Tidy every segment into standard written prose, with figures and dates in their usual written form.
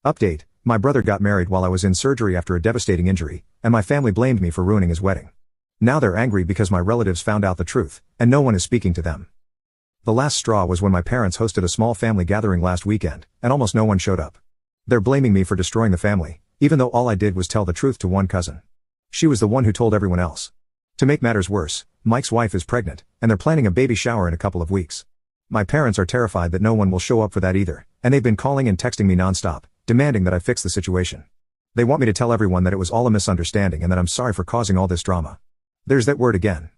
Update: my brother got married while I was in surgery after a devastating injury, and my family blamed me for ruining his wedding. Now they're angry because my relatives found out the truth, and no one is speaking to them. The last straw was when my parents hosted a small family gathering last weekend, and almost no one showed up. They're blaming me for destroying the family, even though all I did was tell the truth to one cousin. She was the one who told everyone else. To make matters worse, Mike's wife is pregnant, and they're planning a baby shower in a couple of weeks. My parents are terrified that no one will show up for that either, and they've been calling and texting me nonstop, demanding that I fix the situation. They want me to tell everyone that it was all a misunderstanding and that I'm sorry for causing all this drama. There's that word again.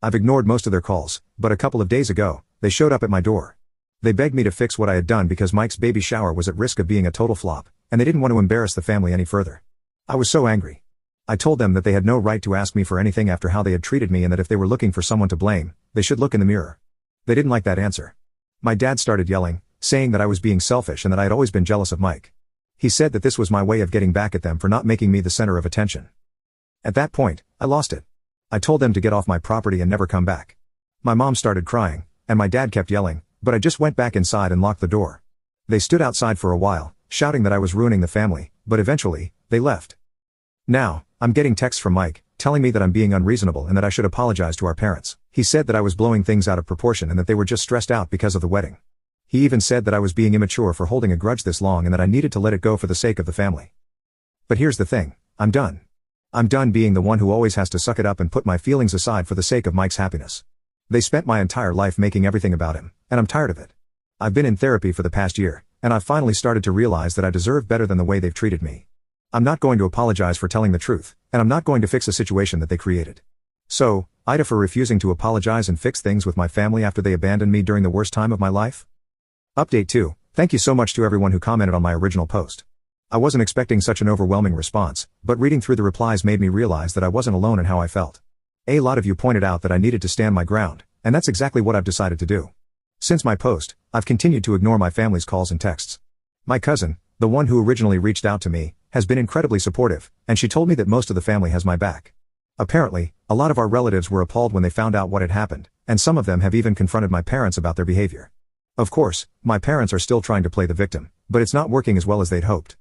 I've ignored most of their calls, but a couple of days ago, they showed up at my door. They begged me to fix what I had done because Mike's baby shower was at risk of being a total flop, and they didn't want to embarrass the family any further. I was so angry. I told them that they had no right to ask me for anything after how they had treated me, and that if they were looking for someone to blame, they should look in the mirror. They didn't like that answer. My dad started yelling, saying that I was being selfish and that I had always been jealous of Mike. He said that this was my way of getting back at them for not making me the center of attention. At that point, I lost it. I told them to get off my property and never come back. My mom started crying, and my dad kept yelling, but I just went back inside and locked the door. They stood outside for a while, shouting that I was ruining the family, but eventually, they left. Now, I'm getting texts from Mike, telling me that I'm being unreasonable and that I should apologize to our parents. He said that I was blowing things out of proportion and that they were just stressed out because of the wedding. He even said that I was being immature for holding a grudge this long and that I needed to let it go for the sake of the family. But here's the thing, I'm done. I'm done being the one who always has to suck it up and put my feelings aside for the sake of Mike's happiness. They spent my entire life making everything about him, and I'm tired of it. I've been in therapy for the past year, and I've finally started to realize that I deserve better than the way they've treated me. I'm not going to apologize for telling the truth, and I'm not going to fix a situation that they created. So, Ida for refusing to apologize and fix things with my family after they abandoned me during the worst time of my life? Update 2. Thank you so much to everyone who commented on my original post. I wasn't expecting such an overwhelming response, but reading through the replies made me realize that I wasn't alone in how I felt. A lot of you pointed out that I needed to stand my ground, and that's exactly what I've decided to do. Since my post, I've continued to ignore my family's calls and texts. My cousin, the one who originally reached out to me, has been incredibly supportive, and she told me that most of the family has my back. Apparently, a lot of our relatives were appalled when they found out what had happened, and some of them have even confronted my parents about their behavior. Of course, my parents are still trying to play the victim, but it's not working as well as they'd hoped.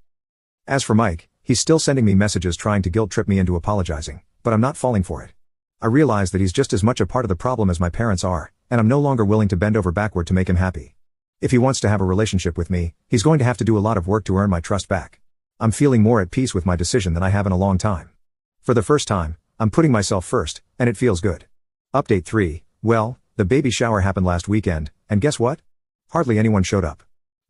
As for Mike, he's still sending me messages trying to guilt trip me into apologizing, but I'm not falling for it. I realize that he's just as much a part of the problem as my parents are, and I'm no longer willing to bend over backward to make him happy. If he wants to have a relationship with me, he's going to have to do a lot of work to earn my trust back. I'm feeling more at peace with my decision than I have in a long time. For the first time, I'm putting myself first, and it feels good. Update 3. Well, the baby shower happened last weekend, and guess what? Hardly anyone showed up.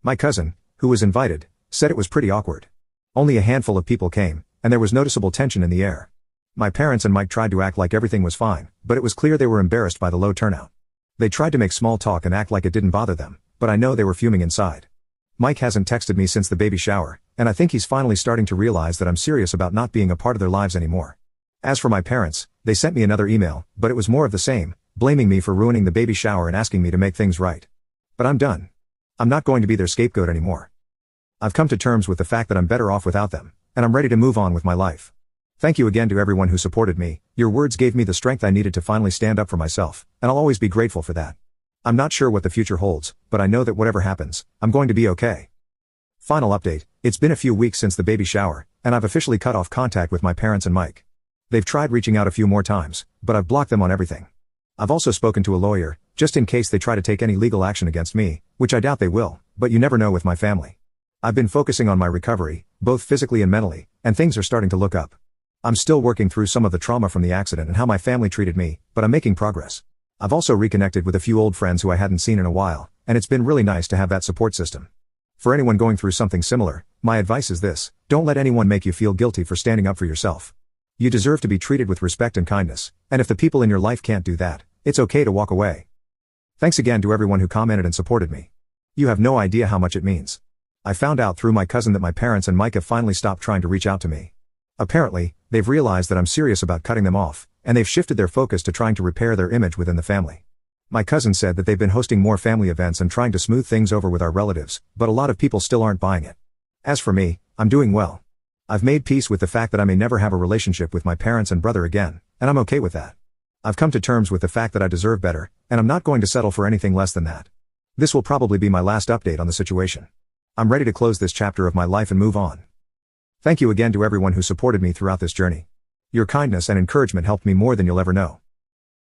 My cousin, who was invited, said it was pretty awkward. Only a handful of people came, and there was noticeable tension in the air. My parents and Mike tried to act like everything was fine, but it was clear they were embarrassed by the low turnout. They tried to make small talk and act like it didn't bother them, but I know they were fuming inside. Mike hasn't texted me since the baby shower, and I think he's finally starting to realize that I'm serious about not being a part of their lives anymore. As for my parents, they sent me another email, but it was more of the same, blaming me for ruining the baby shower and asking me to make things right. But I'm done. I'm not going to be their scapegoat anymore. I've come to terms with the fact that I'm better off without them, and I'm ready to move on with my life. Thank you again to everyone who supported me. Your words gave me the strength I needed to finally stand up for myself, and I'll always be grateful for that. I'm not sure what the future holds, but I know that whatever happens, I'm going to be okay. Final update: it's been a few weeks since the baby shower, and I've officially cut off contact with my parents and Mike. They've tried reaching out a few more times, but I've blocked them on everything. I've also spoken to a lawyer, just in case they try to take any legal action against me, which I doubt they will, but you never know with my family. I've been focusing on my recovery, both physically and mentally, and things are starting to look up. I'm still working through some of the trauma from the accident and how my family treated me, but I'm making progress. I've also reconnected with a few old friends who I hadn't seen in a while, and it's been really nice to have that support system. For anyone going through something similar, my advice is this: don't let anyone make you feel guilty for standing up for yourself. You deserve to be treated with respect and kindness, and if the people in your life can't do that, it's okay to walk away. Thanks again to everyone who commented and supported me. You have no idea how much it means. I found out through my cousin that my parents and Mike have finally stopped trying to reach out to me. Apparently, they've realized that I'm serious about cutting them off, and they've shifted their focus to trying to repair their image within the family. My cousin said that they've been hosting more family events and trying to smooth things over with our relatives, but a lot of people still aren't buying it. As for me, I'm doing well. I've made peace with the fact that I may never have a relationship with my parents and brother again, and I'm okay with that. I've come to terms with the fact that I deserve better, and I'm not going to settle for anything less than that. This will probably be my last update on the situation. I'm ready to close this chapter of my life and move on. Thank you again to everyone who supported me throughout this journey. Your kindness and encouragement helped me more than you'll ever know.